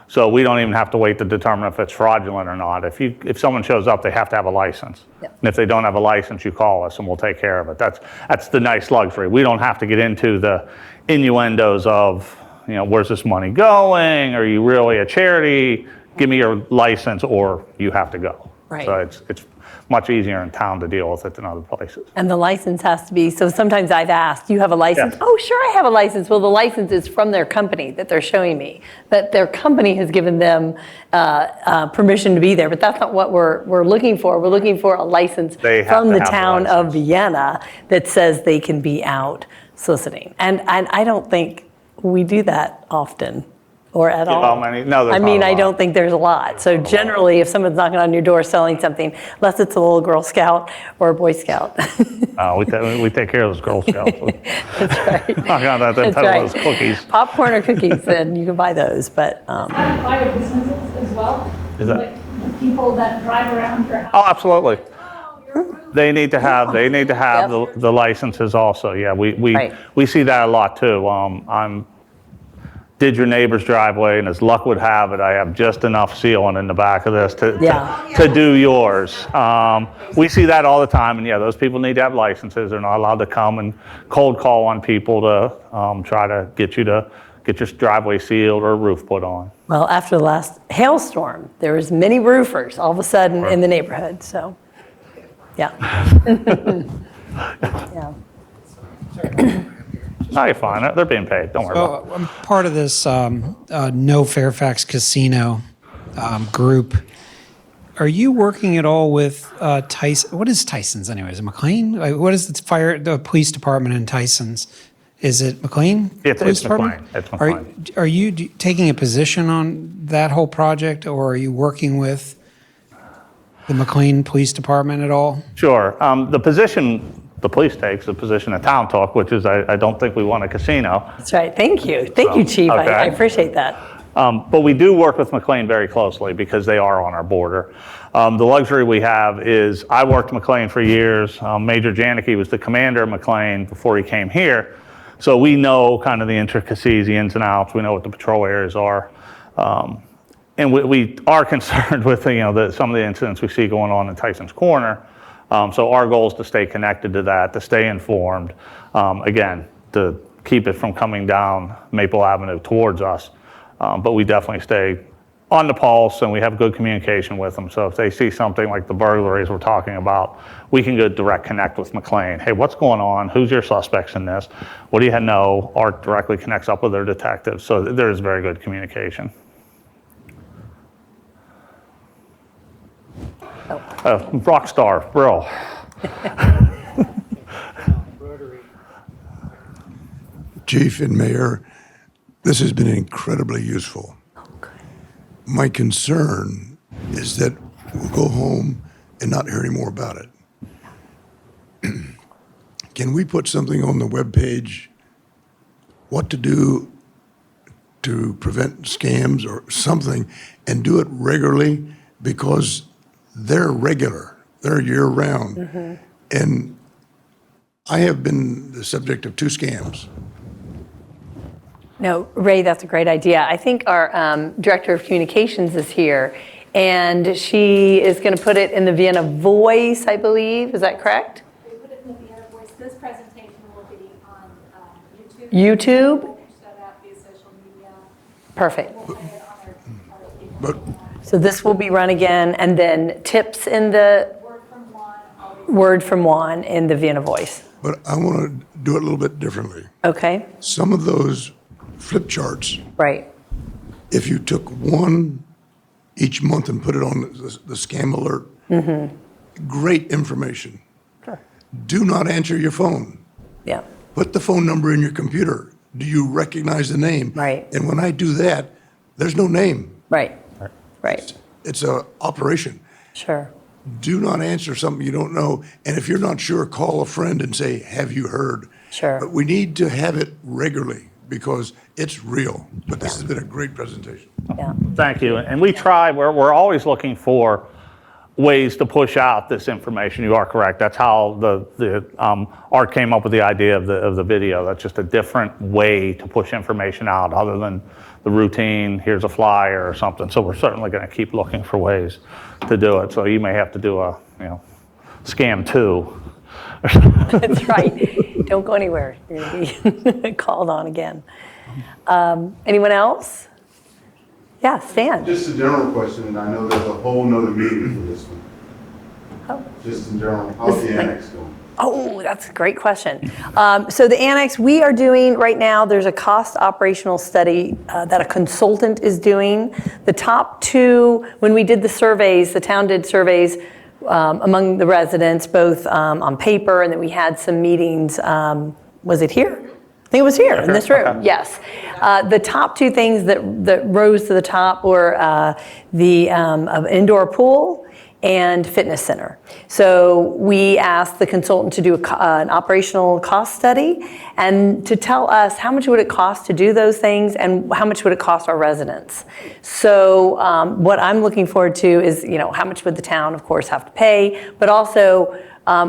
So we don't even have to wait to determine if it's fraudulent or not. If someone shows up, they have to have a license. Yep. And if they don't have a license, you call us and we'll take care of it. That's the nice luxury. We don't have to get into the innuendos of, where's this money going? Are you really a charity? Give me your license or you have to go. Right. So it's much easier in town to deal with it than other places. And the license has to be, so sometimes I've asked, do you have a license? Yes. Oh, sure, I have a license. Well, the license is from their company that they're showing me, that their company has given them permission to be there, but that's not what we're looking for. We're looking for a license from the town of Vienna that says they can be out soliciting. And I don't think we do that often. Or at all. How many? No, there's I mean, not a I lot. don't think there's a lot. So generally, if someone's knocking on your door selling something, unless it's a little Girl Scout or a Boy Scout. We take care of those Girl Scouts. That's right. Knock on that, That's peddle right. those cookies. Popcorn or cookies, then you can buy those. But Private businesses as well? Is that? Like people that drive around your house? Oh, absolutely. They need to have the licenses also. Yeah, we see that a lot too. Did your neighbor's driveway, and as luck would have it, I have just enough sealant in the back of this to do yours. We see that all the time, and those people need to have licenses. They're not allowed to come and cold call on people to try to get your driveway sealed or roof put on. well, after the last hailstorm, there was many roofers all of a sudden in the neighborhood. So, yeah. Yeah. No, you're fine. They're being paid. Don't worry about it. I'm part of this No Fairfax Casino group. Are you working at all with Tyson? What is Tyson's anyways? Is it McLean? What is the police department in Tyson's? Is it McLean? It's McLean. It's McLean. Are you taking a position on that whole project, or are you working with the McLean Police Department at all? Sure. The position the police takes, the position the town took, which is I don't think we want a casino. That's right. Thank you. Thank you, Chief. Okay. I appreciate that. But we do work with McLean very closely because they are on our border. The luxury we have is I worked McLean for years. Major Janicki was the commander of McLean before he came here. So we know kind of the intricacies, the ins and outs. We know what the patrol areas are. And we are concerned with some of the incidents we see going on in Tyson's Corner. So our goal is to stay connected to that, to stay informed. Again, to keep it from coming down Maple Avenue towards us. But we definitely stay on the pulse and we have good communication with them. So if they see something like the burglaries we're talking about, we can go direct connect with McLean. Hey, what's going on? Who's your suspects in this? What do you know? Art directly connects up with their detectives. So there is very good communication. Rockstar, Brill. Chief and Mayor, this has been incredibly useful. My concern is that we'll go home and not hear any more about it. Can we put something on the webpage, what to do to prevent scams or something, and do it regularly, because they're regular, they're year-round. Mm-hmm. And I have been the subject of 2 scams. No, Ray, that's a great idea. I think our Director of Communications is here, and she is going to put it in the Vienna Voice, I believe. Is that correct? We put it in the Vienna Voice. This presentation will be on YouTube. YouTube? We'll finish that out via social media. Perfect. We'll put it on But So this will be run again, and then tips in the Word from Juan in the Vienna Voice. But I want to do it a little bit differently. Okay. Some of those flip charts, Right. if you took one each month and put it on the scam alert, great information. Sure. Do not answer your phone. Yeah. Put the phone number in your computer. Do you recognize the name? Right. And when I do that, there's no name. Right. Right. It's a operation. Sure. Do not answer something you don't know. And if you're not sure, call a friend and say, have you heard? Sure. But we need to have it regularly because it's real. But this has been a great presentation. Yeah. Thank you. And we try, we're always looking for ways to push out this information. You are correct. That's how the Art came up with the idea of the video. That's just a different way to push information out other than the routine, here's a flyer or something. So we're certainly going to keep looking for ways to do it. So you may have to do a, scam 2. That's right. Don't go anywhere. You're going to be called on again. Anyone else? Yeah, Stan. Just a general question, and I know there's a whole nother meeting for this one. Oh. Just in general, how's the annex going? Oh, that's a great question. So the annex, we are doing right now, there's a cost operational study that a consultant is doing. The top 2, when we did the surveys, the town did surveys among the residents, both on paper, and then we had some meetings. Was it here? I think it was here in this room. Okay. Yes. The top 2 things that rose to the top were the indoor pool and fitness center. So we asked the consultant to do an operational cost study and to tell us how much would it cost to do those things and how much would it cost our residents. So what I'm looking forward to is, how much would the town, of course, have to pay, but also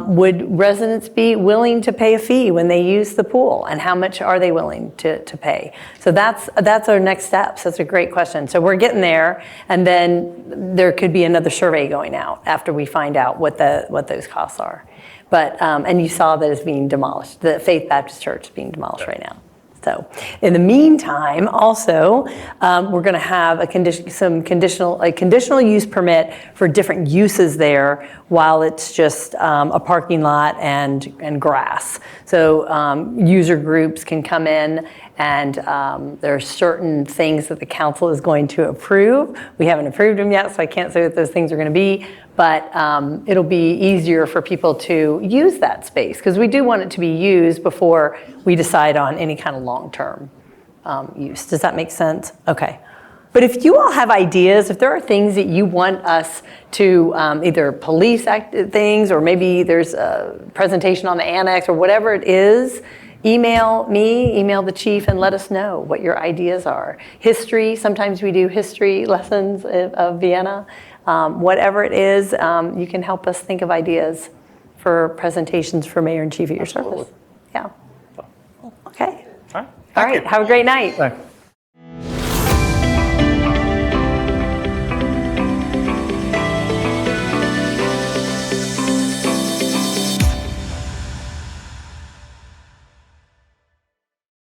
would residents be willing to pay a fee when they use the pool, and how much are they willing to pay? So that's our next steps. That's a great question. So we're getting there, and then there could be another survey going out after we find out what those costs are. But and you saw that it's being demolished. The Faith Baptist Church is being demolished right now. So in the meantime, also, we're going to have a conditional use permit for different uses there while it's just a parking lot and grass. So user groups can come in, and there are certain things that the council is going to approve. We haven't approved them yet, so I can't say what those things are going to be, but it'll be easier for people to use that space because we do want it to be used before we decide on any kind of long-term use. Does that make sense? Okay. But if you all have ideas, if there are things that you want us to either police things, or maybe there's a presentation on the annex or whatever it is, email me, email the chief, and let us know what your ideas are. History, sometimes we do history lessons of Vienna. Whatever it is, you can help us think of ideas for presentations for mayor and chief at your service. Yeah. Okay. All right. All right. Have a great night. Thanks.